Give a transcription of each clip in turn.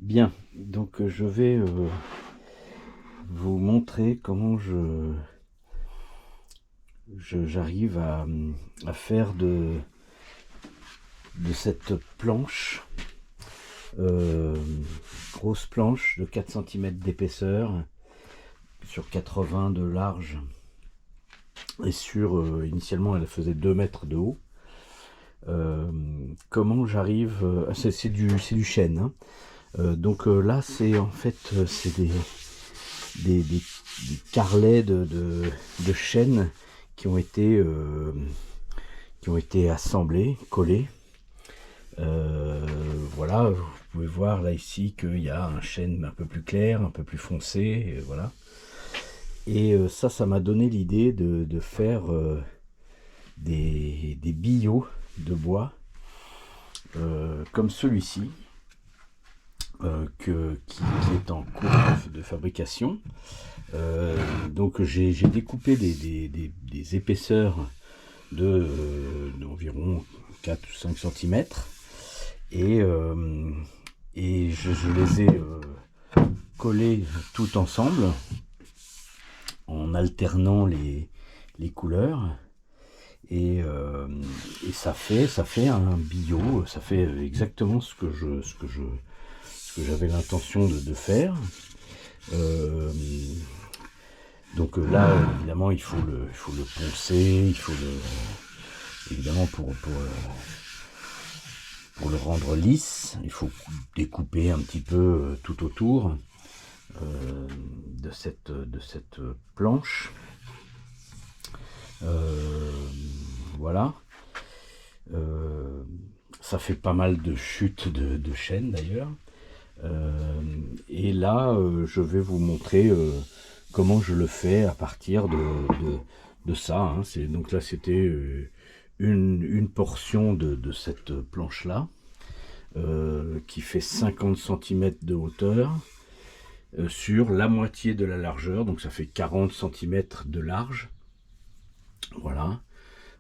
Bien, donc je vais vous montrer comment j'arrive à faire de cette planche, euh, grosse planche de 4 cm d'épaisseur, sur 80 de large, et initialement elle faisait 2 mètres de haut. Comment j'arrive, c'est du chêne, hein. Donc là c'est en fait c'est des carrelets de chêne qui ont été assemblés, collés. Voilà, vous pouvez voir là ici qu'il y a un chêne un peu plus clair, un peu plus foncé, et voilà. Et ça m'a donné l'idée de faire des billots de bois comme celui-ci, qui est en cours de fabrication. Donc j'ai découpé des épaisseurs d'environ 4 ou 5 cm et, je les ai collés tout ensemble en alternant les couleurs et, ça fait un billot, ça fait exactement ce que j'avais l'intention de faire. Euh, donc là, évidemment, il faut le poncer, évidemment pour le rendre lisse, il faut découper un petit peu tout autour de cette planche. Voilà. Ça fait pas mal de chutes de chêne d'ailleurs. Et là, je vais vous montrer comment je le fais à partir de ça, hein. Donc là, c'était une portion de cette planche-là, qui fait 50 cm de hauteur, sur la moitié de la largeur, donc ça fait 40 cm de large. Voilà.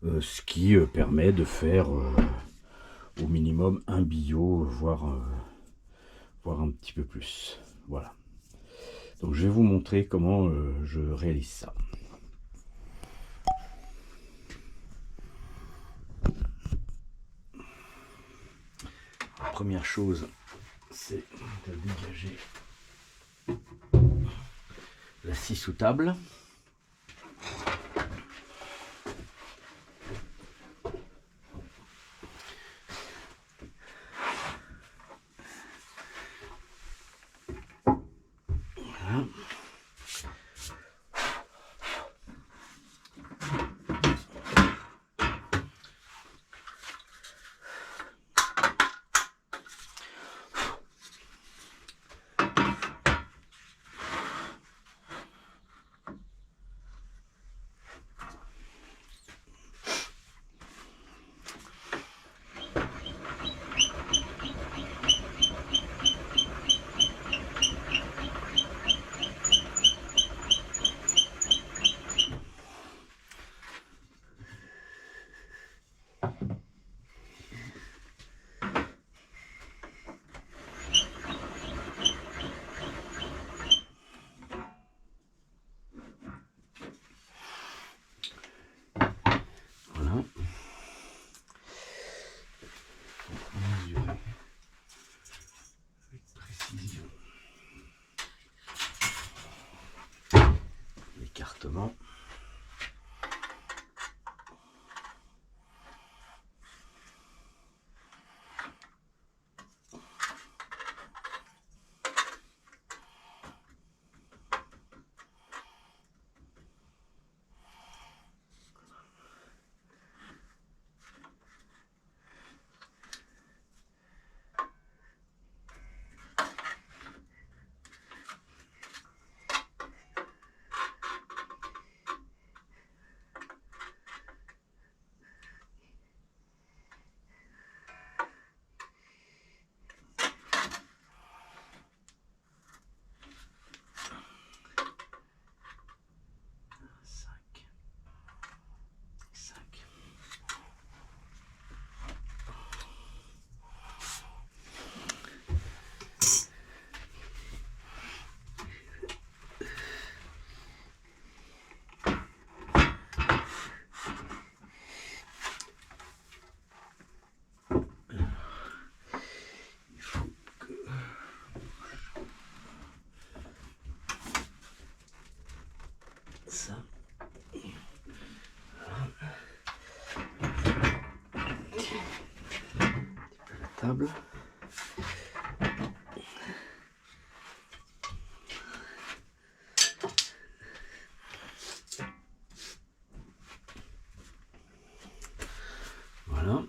Ce qui permet de faire au minimum un billot, voire un petit peu plus. Voilà. Donc je vais vous montrer comment je réalise ça. La première chose, c'est de dégager la scie sous table. Voilà. table. Voilà.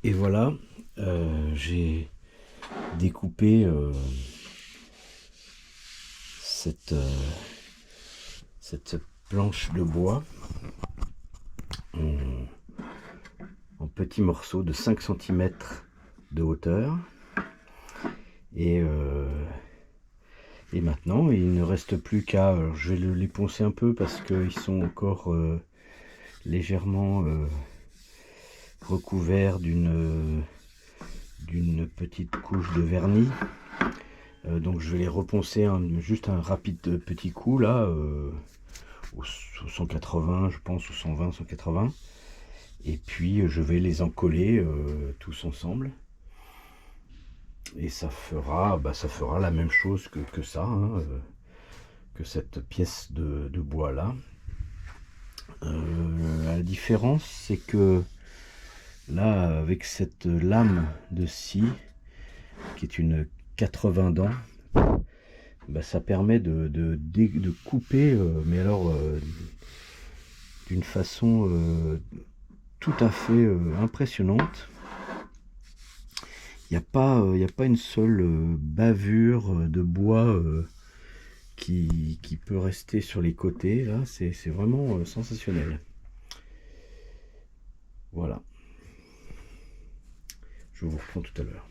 Et voilà, j'ai découpé cette planche de bois en petit morceau de 5 cm de hauteur. Et maintenant, il ne reste plus qu'à... Je vais les poncer un peu parce qu'ils sont encore légèrement recouverts d'une petite couche de vernis. Donc je vais les reponcer juste un rapide petit coup là, au 180 je pense, ou 120, 180. Et puis je vais les encoller tous ensemble. Et ça fera la même chose que ça, hein, que cette pièce de bois là. La différence, c'est que là, avec cette lame de scie, qui est une 80 dents, ça permet de couper, mais alors d'une façon tout à fait impressionnante. Il n'y a pas une seule bavure de bois qui peut rester sur les côtés. Là, c'est vraiment sensationnel. Voilà. Je vous reprends tout à l'heure.